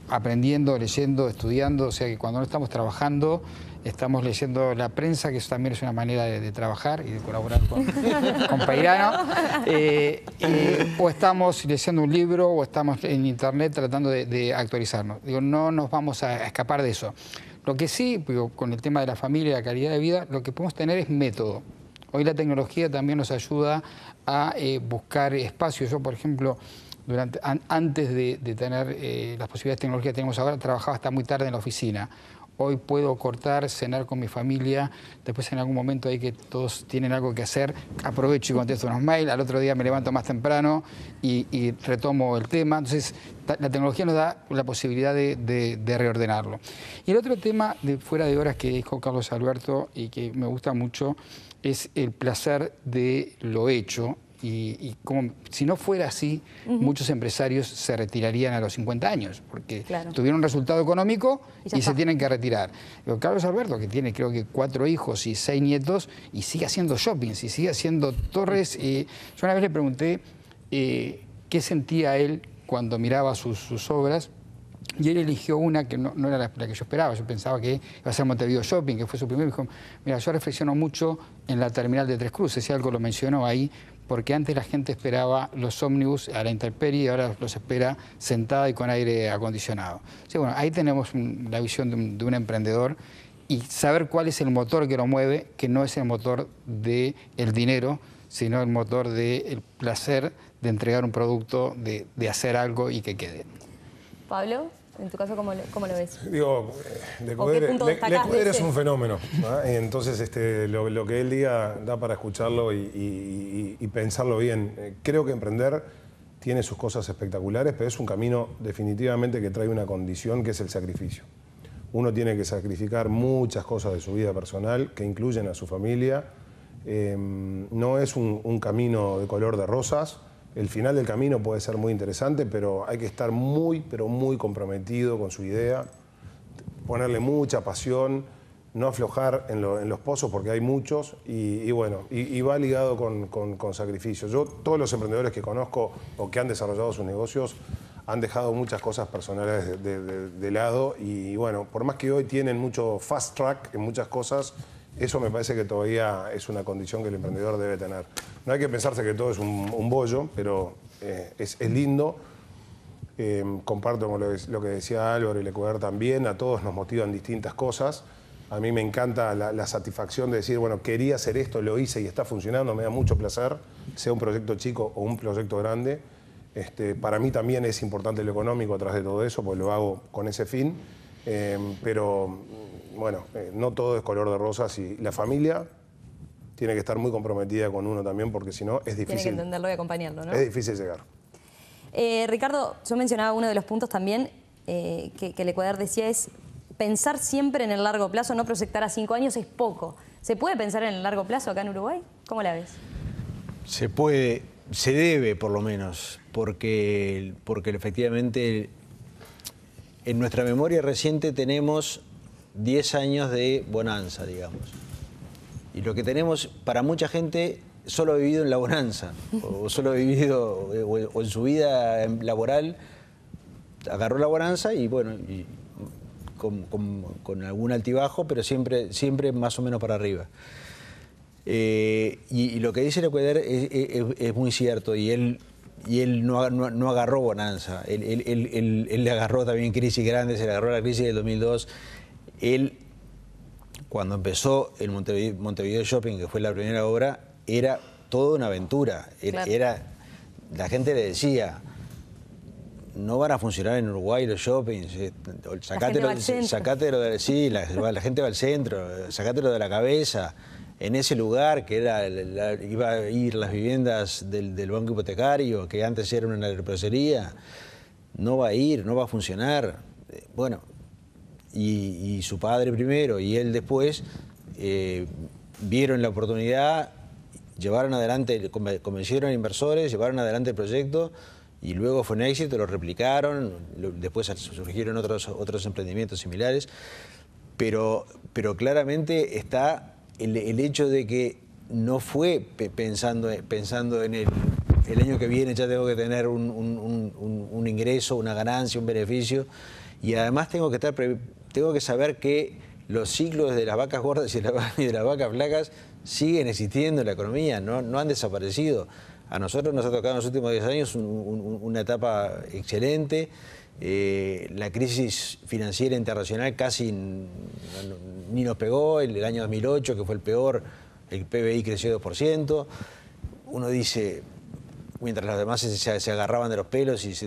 aprendiendo, leyendo, estudiando, o sea que cuando no estamos trabajando, estamos leyendo la prensa, que eso también es una manera de trabajar y de colaborar con Peirano, o estamos leyendo un libro o estamos en internet tratando de actualizarnos. Digo, no nos vamos a escapar de eso. Lo que sí, digo, con el tema de la familia y la calidad de vida, lo que podemos tener es método. Hoy la tecnología también nos ayuda a buscar espacios. Yo, por ejemplo, antes de tener las posibilidades tecnológicas que tenemos ahora, trabajaba hasta muy tarde en la oficina. Hoy puedo cortar, cenar con mi familia, después en algún momento ahí que todos tienen algo que hacer, aprovecho y contesto unos mails, al otro día me levanto más temprano y retomo el tema. Entonces, la tecnología nos da la posibilidad de reordenarlo. Y el otro tema de fuera de horas que dijo Carlos Alberto y que me gusta mucho es el placer de lo hecho. Y como si no fuera así, muchos empresarios se retirarían a los 50 años, porque tuvieron un resultado económico y se tienen que retirar. Pero Carlos Alberto, que tiene creo que 4 hijos y 6 nietos, y sigue haciendo shoppings, y sigue haciendo torres. Yo una vez le pregunté qué sentía él cuando miraba sus obras, y él eligió una que no era la que yo esperaba. Yo pensaba que iba a ser Montevideo Shopping, que fue su primer. Me dijo, mira, yo reflexiono mucho en la terminal de Tres Cruces, y algo lo mencionó ahí, porque antes la gente esperaba los ómnibus a la intemperie y ahora los espera sentada y con aire acondicionado. Sí, bueno, ahí tenemos la visión de un emprendedor y saber cuál es el motor que lo mueve, que no es el motor del dinero, sino el motor del placer de entregar un producto, de hacer algo y que quede. Pablo, en tu caso, ¿cómo lo ves? Digo, Lecuadar es un fenómeno, ¿no? Entonces lo que él diga da para escucharlo y pensarlo bien. Creo que emprender tiene sus cosas espectaculares, pero es un camino definitivamente que trae una condición que es el sacrificio. Uno tiene que sacrificar muchas cosas de su vida personal que incluyen a su familia. No es un camino de color de rosas. El final del camino puede ser muy interesante, pero hay que estar pero muy comprometido con su idea, ponerle mucha pasión, no aflojar en los pozos porque hay muchos y va ligado con sacrificio. Yo, todos los emprendedores que conozco o que han desarrollado sus negocios han dejado muchas cosas personales de lado y bueno, por más que hoy tienen mucho fast track en muchas cosas, eso me parece que todavía es una condición que el emprendedor debe tener. No hay que pensarse que todo es un bollo, pero es lindo. Comparto con lo que decía Álvaro y Lecuadar también. A todos nos motivan distintas cosas. A mí me encanta la satisfacción de decir, bueno, quería hacer esto, lo hice y está funcionando. Me da mucho placer, sea un proyecto chico o un proyecto grande. Para mí también es importante lo económico atrás de todo eso, porque lo hago con ese fin. Pero bueno, no todo es color de rosas y la familia tiene que estar muy comprometida con uno también porque si no es difícil. Tiene que entenderlo y acompañarlo, ¿no? Es difícil llegar. Ricardo, yo mencionaba uno de los puntos también que Lecuadar decía es pensar siempre en el largo plazo, no proyectar a 5 años es poco. ¿Se puede pensar en el largo plazo acá en Uruguay? ¿Cómo la ves? Se puede, se debe, por lo menos, porque efectivamente en nuestra memoria reciente tenemos 10 años de bonanza, digamos. Y lo que tenemos, para mucha gente, solo ha vivido en la bonanza, o solo ha vivido, o en su vida laboral, agarró la bonanza y bueno, y con algún altibajo, pero siempre más o menos para arriba. Y lo que dice Lecueder es muy cierto, y él no agarró bonanza, él le agarró también crisis grandes, se le agarró la crisis del 2002. Él, cuando empezó el Montevideo Shopping, que fue la primera obra, era toda una aventura. Claro. La gente le decía, no van a funcionar en Uruguay los shoppings, sacátelo sí, la gente va al centro, sacátelo de la cabeza. En ese lugar que iba a ir las viviendas del banco hipotecario, que antes era una reposería, no va a ir, no va a funcionar. Bueno, y su padre primero y él después vieron la oportunidad, llevaron adelante, convencieron a inversores, llevaron adelante el proyecto y luego fue un éxito, lo replicaron, después surgieron otros emprendimientos similares, pero claramente está el hecho de que no fue pensando en el año que viene ya tengo que tener un ingreso, una ganancia, un beneficio, y además tengo que saber que los ciclos de las vacas gordas y de las vacas flacas siguen existiendo en la economía, no han desaparecido. A nosotros nos ha tocado en los últimos 10 años una etapa excelente. La crisis financiera internacional casi ni nos pegó. El año 2008, que fue el peor, el PBI creció 2%. Uno dice, mientras los demás se agarraban de los pelos y se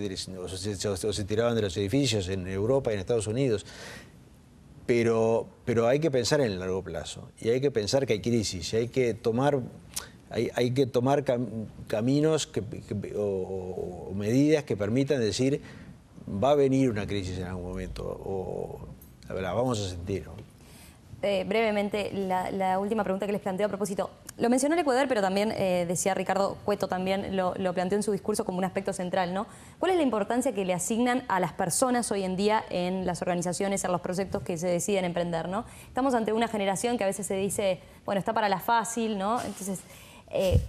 tiraban de los edificios en Europa y en Estados Unidos. Pero hay que pensar en el largo plazo y hay que pensar que hay crisis y hay que tomar caminos o medidas que permitan decir va a venir una crisis en algún momento o la vamos a sentir, ¿no? Brevemente, la última pregunta que les planteo a propósito. Lo mencionó el Ecuador, pero también decía Ricardo Cueto, también lo planteó en su discurso como un aspecto central, ¿no? ¿Cuál es la importancia que le asignan a las personas hoy en día en las organizaciones, en los proyectos que se deciden emprender, ¿no? Estamos ante una generación que a veces se dice, bueno, está para la fácil, ¿no? Entonces,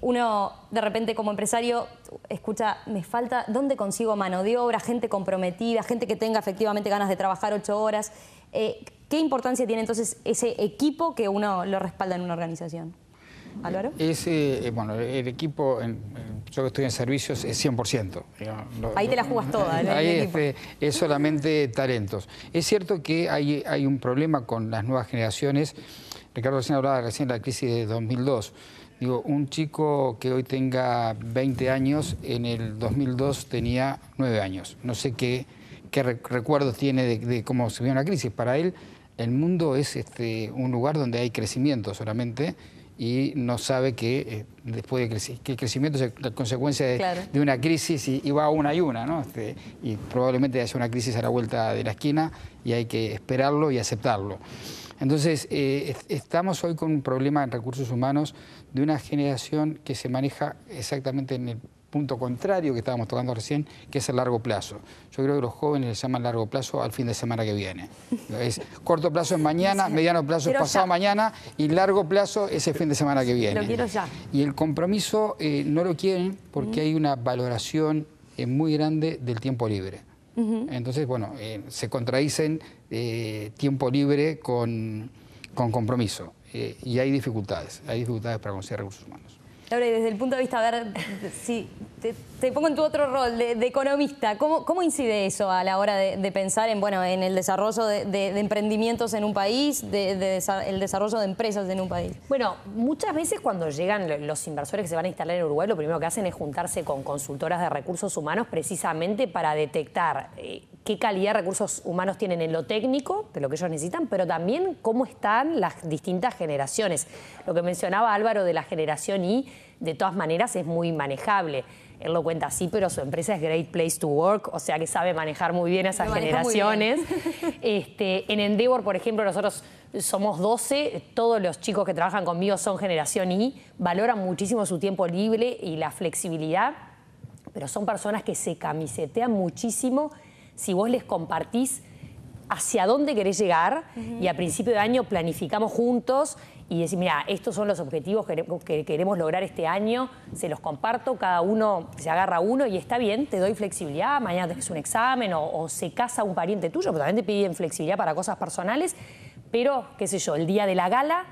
uno de repente como empresario escucha, me falta, ¿dónde consigo mano de obra? Gente comprometida, gente que tenga efectivamente ganas de trabajar 8 horas. ¿Qué importancia tiene entonces ese equipo que uno lo respalda en una organización? ¿Álvaro? Bueno, el equipo, yo que estoy en servicios, es 100%. Ahí te la jugas toda. Ahí es solamente talentos. Es cierto que hay un problema con las nuevas generaciones. Ricardo hablaba de la crisis de 2002. Digo, un chico que hoy tenga 20 años, en el 2002 tenía 9 años. No sé qué recuerdos tiene de cómo se vio la crisis. Para él, el mundo es un lugar donde hay crecimiento solamente y no sabe que después de que el crecimiento es la consecuencia de una crisis y va una y una, ¿no? Y probablemente haya una crisis a la vuelta de la esquina y hay que esperarlo y aceptarlo. Entonces, estamos hoy con un problema en recursos humanos de una generación que se maneja exactamente en el punto contrario que estábamos tocando recién, que es el largo plazo. Yo creo que los jóvenes les llaman largo plazo al fin de semana que viene. Es, corto plazo es mañana, mediano plazo es pasado mañana y largo plazo es el fin de semana que viene. Lo quiero ya. Y el compromiso no lo quieren porque hay una valoración muy grande del tiempo libre. Entonces, bueno, se contradicen tiempo libre con compromiso y hay dificultades para conseguir recursos humanos. Laura, y desde el punto de vista, a ver, si te pongo en tu otro rol de economista, ¿cómo incide eso a la hora de pensar en el desarrollo de emprendimientos en un país, el desarrollo de empresas en un país? Bueno, muchas veces cuando llegan los inversores que se van a instalar en Uruguay, lo primero que hacen es juntarse con consultoras de recursos humanos precisamente para detectar qué calidad de recursos humanos tienen en lo técnico, de lo que ellos necesitan, pero también cómo están las distintas generaciones. Lo que mencionaba Álvaro de la generación Y, de todas maneras, es muy manejable. él lo cuenta así, pero su empresa es Great Place to Work, o sea que sabe manejar muy bien a esas generaciones. En Endeavor, por ejemplo, nosotros somos 12, todos los chicos que trabajan conmigo son generación Y, valoran muchísimo su tiempo libre y la flexibilidad, pero son personas que se camisetean muchísimo si vos les compartís hacia dónde querés llegar y a principio de año planificamos juntos y decir, mira, estos son los objetivos que queremos lograr este año, se los comparto, cada uno se agarra uno y está bien, te doy flexibilidad, mañana tenés un examen o se casa un pariente tuyo, pero también te piden flexibilidad para cosas personales, pero, qué sé yo, el día de la gala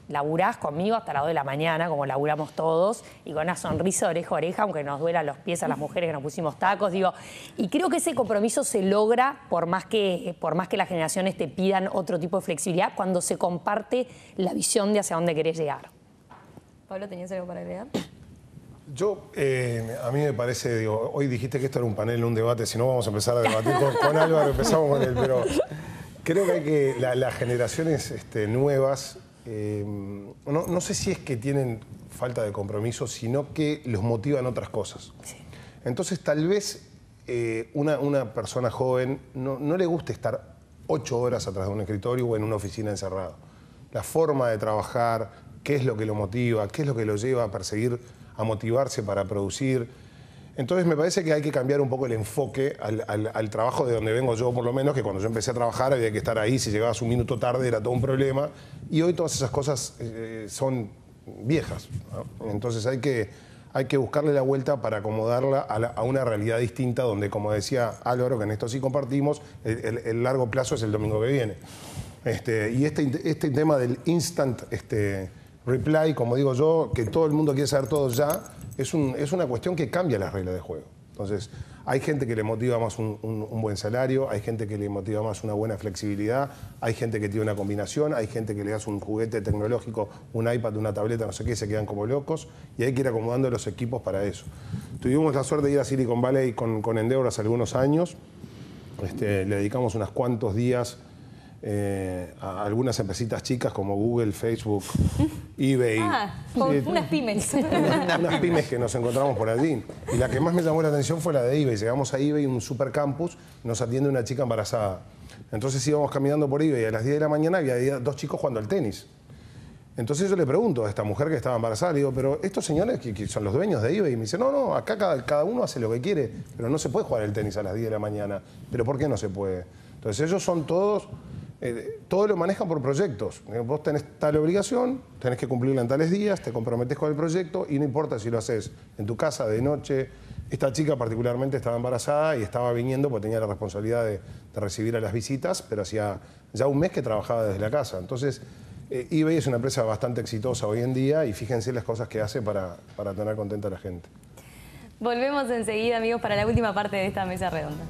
laburás conmigo hasta las 2 de la mañana, como laburamos todos, y con una sonrisa de oreja a oreja, aunque nos duelan los pies a las mujeres que nos pusimos tacos, digo, y creo que ese compromiso se logra por más que las generaciones te pidan otro tipo de flexibilidad, cuando se comparte la visión de hacia dónde querés llegar. Pablo, ¿tenías algo para agregar? Yo, a mí me parece, digo, hoy dijiste que esto era un panel, un debate, si no vamos a empezar a debatir con Álvaro, empezamos con él, pero creo que hay que, las generaciones nuevas, no sé si es que tienen falta de compromiso, sino que los motivan otras cosas. Sí. Entonces, tal vez una persona joven no le guste estar 8 horas atrás de un escritorio o en una oficina encerrado. La forma de trabajar, qué es lo que lo motiva, qué es lo que lo lleva a perseguir, a motivarse para producir. Entonces me parece que hay que cambiar un poco el enfoque al trabajo de donde vengo yo, por lo menos, que cuando yo empecé a trabajar había que estar ahí, si llegabas un minuto tarde era todo un problema, y hoy todas esas cosas son viejas, ¿no? Entonces hay que buscarle la vuelta para acomodarla a una realidad distinta, donde, como decía Álvaro, que en esto sí compartimos, el largo plazo es el domingo que viene. Y este tema del instant reply, como digo yo, que todo el mundo quiere saber todo ya, es una cuestión que cambia las reglas de juego. Entonces, hay gente que le motiva más un buen salario, hay gente que le motiva más una buena flexibilidad, hay gente que tiene una combinación, hay gente que le das un juguete tecnológico, un iPad, una tableta, no sé qué, y se quedan como locos, y hay que ir acomodando los equipos para eso. Tuvimos la suerte de ir a Silicon Valley con Endeavor hace algunos años, le dedicamos unos cuantos días a algunas empresitas chicas como Google, Facebook, eBay. Unas pymes. Unas pymes que nos encontramos por allí. Y la que más me llamó la atención fue la de eBay. Llegamos a eBay, un supercampus, nos atiende una chica embarazada. Entonces íbamos caminando por eBay, a las 10 de la mañana había 2 chicos jugando al tenis. Entonces yo le pregunto a esta mujer que estaba embarazada, le digo, pero estos señores que son los dueños de eBay, y me dice, no, acá cada uno hace lo que quiere, pero no se puede jugar al tenis a las 10 de la mañana. ¿Pero por qué no se puede? Entonces ellos son todos... todo lo manejan por proyectos. Vos tenés tal obligación, tenés que cumplirla en tales días, te comprometes con el proyecto y no importa si lo haces en tu casa, de noche. Esta chica particularmente estaba embarazada y estaba viniendo porque tenía la responsabilidad de recibir a las visitas, pero hacía ya un mes que trabajaba desde la casa. Entonces, eBay es una empresa bastante exitosa hoy en día y fíjense las cosas que hace para tener contenta a la gente. Volvemos enseguida, amigos, para la última parte de esta mesa redonda.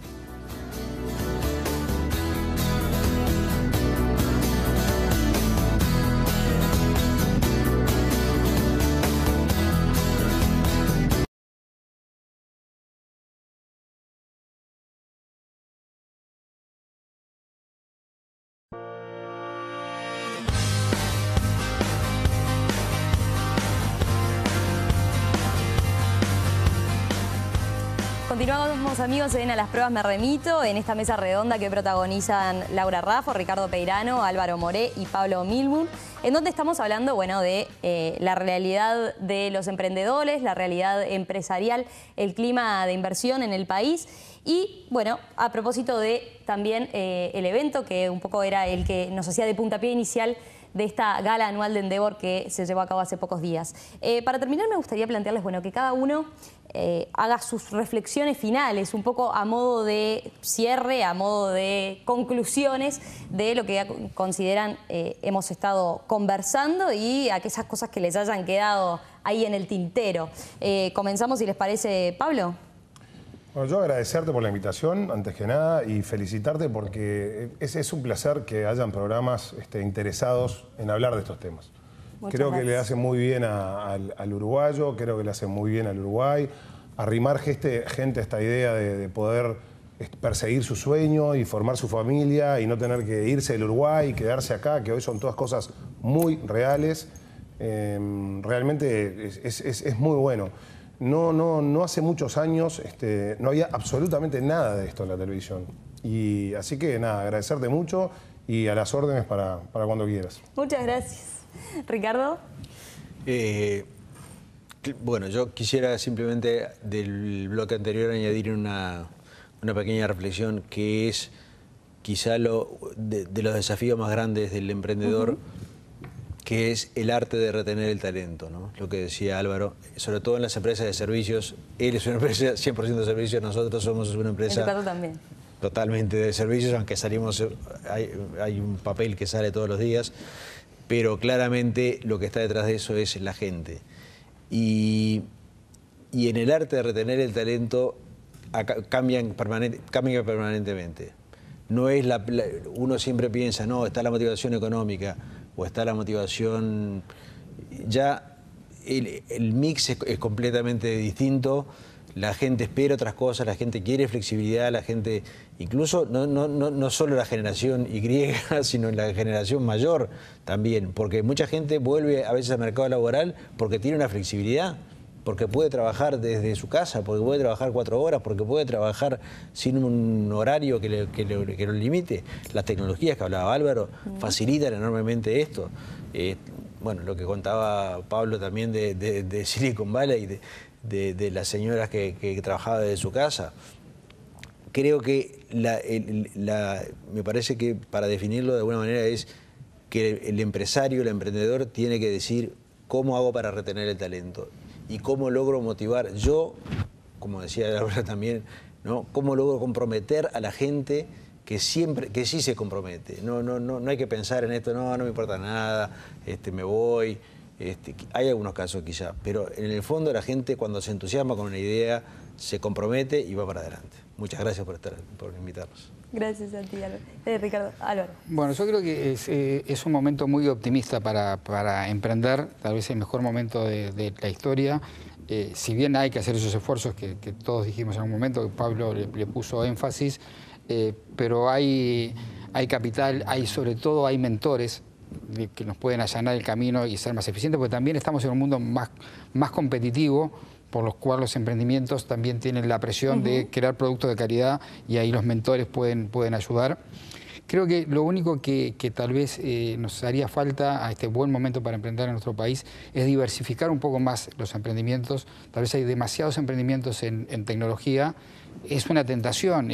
Continuamos, amigos, en A las Pruebas Me Remito, en esta mesa redonda que protagonizan Laura Raffo, Ricardo Peirano, Álvaro Moré y Pablo Milburn, en donde estamos hablando, bueno, de la realidad de los emprendedores, la realidad empresarial, el clima de inversión en el país y, bueno, a propósito de también el evento que un poco era el que nos hacía de puntapié inicial de esta gala anual de Endeavor que se llevó a cabo hace pocos días. Para terminar, me gustaría plantearles, bueno, que cada uno haga sus reflexiones finales, un poco a modo de cierre, a modo de conclusiones de lo que consideran hemos estado conversando y aquellas cosas que les hayan quedado ahí en el tintero. Comenzamos, si les parece, Pablo. Bueno, yo agradecerte por la invitación, antes que nada, y felicitarte porque es un placer que hayan programas interesados en hablar de estos temas. Creo que le hace muy bien al uruguayo, creo que le hace muy bien al Uruguay, arrimar gente a esta idea de poder perseguir su sueño y formar su familia y no tener que irse del Uruguay y quedarse acá, que hoy son todas cosas muy reales. Realmente es muy bueno. no hace muchos años no había absolutamente nada de esto en la televisión. Y así que nada, agradecerte mucho y a las órdenes para cuando quieras. Muchas gracias. Ricardo. Bueno, yo quisiera simplemente del bloque anterior añadir una pequeña reflexión que es quizá de los desafíos más grandes del emprendedor, que es el arte de retener el talento, ¿no? Lo que decía Álvaro, sobre todo en las empresas de servicios. Él es una empresa 100% de servicios, nosotros somos una empresa Ricardo también. Totalmente de servicios, aunque salimos, hay un papel que sale todos los días, pero claramente lo que está detrás de eso es la gente. Y en el arte de retener el talento cambian permanentemente. No es uno siempre piensa, no, está la motivación económica o está la motivación... Ya el mix es completamente distinto. La gente espera otras cosas, la gente quiere flexibilidad, la gente, incluso no solo la generación Y, sino la generación mayor también, porque mucha gente vuelve a veces al mercado laboral porque tiene una flexibilidad, porque puede trabajar desde su casa, porque puede trabajar 4 horas, porque puede trabajar sin un horario que lo limite. Las tecnologías que hablaba Álvaro facilitan enormemente esto. Bueno, lo que contaba Pablo también de Silicon Valley, de las señoras que trabajaba desde su casa. Creo que me parece que para definirlo de alguna manera es que el empresario, el emprendedor tiene que decir cómo hago para retener el talento y cómo logro motivar yo, como decía Laura también, ¿no? Cómo logro comprometer a la gente que sí se compromete. No hay que pensar en esto, no me importa nada, me voy. Hay algunos casos quizá, pero en el fondo la gente cuando se entusiasma con una idea se compromete y va para adelante. Muchas gracias por invitarnos. Gracias a ti, Ricardo. Álvaro. Bueno, yo creo que es un momento muy optimista para emprender, tal vez el mejor momento de la historia. Si bien hay que hacer esos esfuerzos que todos dijimos en un momento, que Pablo le puso énfasis, pero hay capital, sobre todo hay mentores que nos pueden allanar el camino y ser más eficientes, porque también estamos en un mundo más competitivo, por lo cual los emprendimientos también tienen la presión de crear productos de calidad y ahí los mentores pueden ayudar. Creo que lo único que tal vez nos haría falta a este buen momento para emprender en nuestro país es diversificar un poco más los emprendimientos. Tal vez hay demasiados emprendimientos en tecnología. Es una tentación,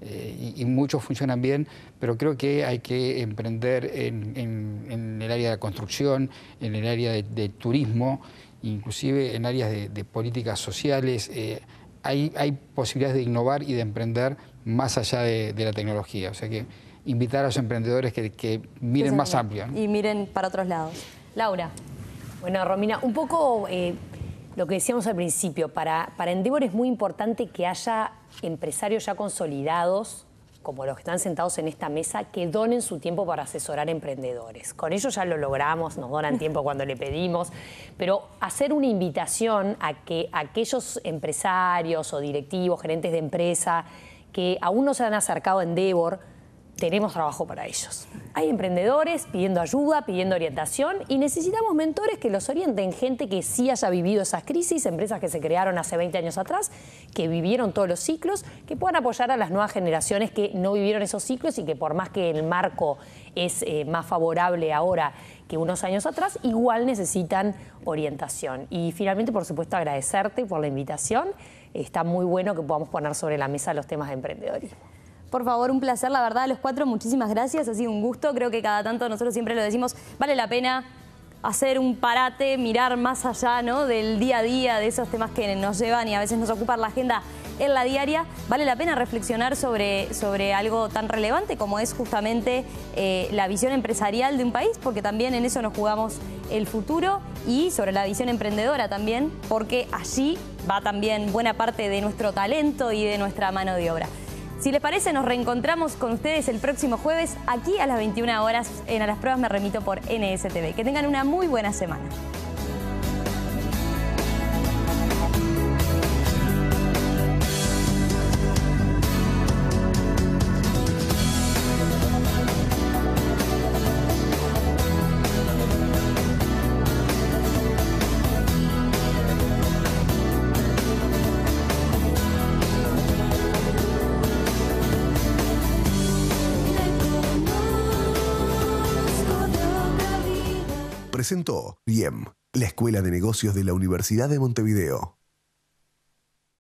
y muchos funcionan bien, pero creo que hay que emprender en el área de la construcción, en el área de turismo, inclusive en áreas de políticas sociales. Hay posibilidades de innovar y de emprender más allá de la tecnología. O sea que invitar a los emprendedores que miren más amplio, ¿no? Y miren para otros lados. Laura. Bueno, Romina, un poco lo que decíamos al principio, para Endeavor es muy importante que haya empresarios ya consolidados, como los que están sentados en esta mesa, que donen su tiempo para asesorar emprendedores. Con ellos ya lo logramos, nos donan tiempo cuando le pedimos, pero hacer una invitación a que aquellos empresarios o directivos, gerentes de empresa, que aún no se han acercado a Endeavor, tenemos trabajo para ellos. Hay emprendedores pidiendo ayuda, pidiendo orientación y necesitamos mentores que los orienten, gente que sí haya vivido esas crisis, empresas que se crearon hace 20 años atrás, que vivieron todos los ciclos, que puedan apoyar a las nuevas generaciones que no vivieron esos ciclos y que por más que el marco es más favorable ahora que unos años atrás, igual necesitan orientación. Y finalmente, por supuesto, agradecerte por la invitación. Está muy bueno que podamos poner sobre la mesa los temas de emprendedorismo. Por favor, un placer, la verdad, a los 4, muchísimas gracias, ha sido un gusto. Creo que cada tanto nosotros siempre lo decimos, vale la pena hacer un parate, mirar más allá, ¿no?, del día a día, de esos temas que nos llevan y a veces nos ocupan la agenda en la diaria. Vale la pena reflexionar sobre algo tan relevante como es justamente la visión empresarial de un país, porque también en eso nos jugamos el futuro, y sobre la visión emprendedora también, porque allí va también buena parte de nuestro talento y de nuestra mano de obra. Si les parece, nos reencontramos con ustedes el próximo jueves, aquí a las 21 horas, en A las Pruebas Me Remito por NSTV. Que tengan una muy buena semana. presentó IEM, la Escuela de Negocios de la Universidad de Montevideo.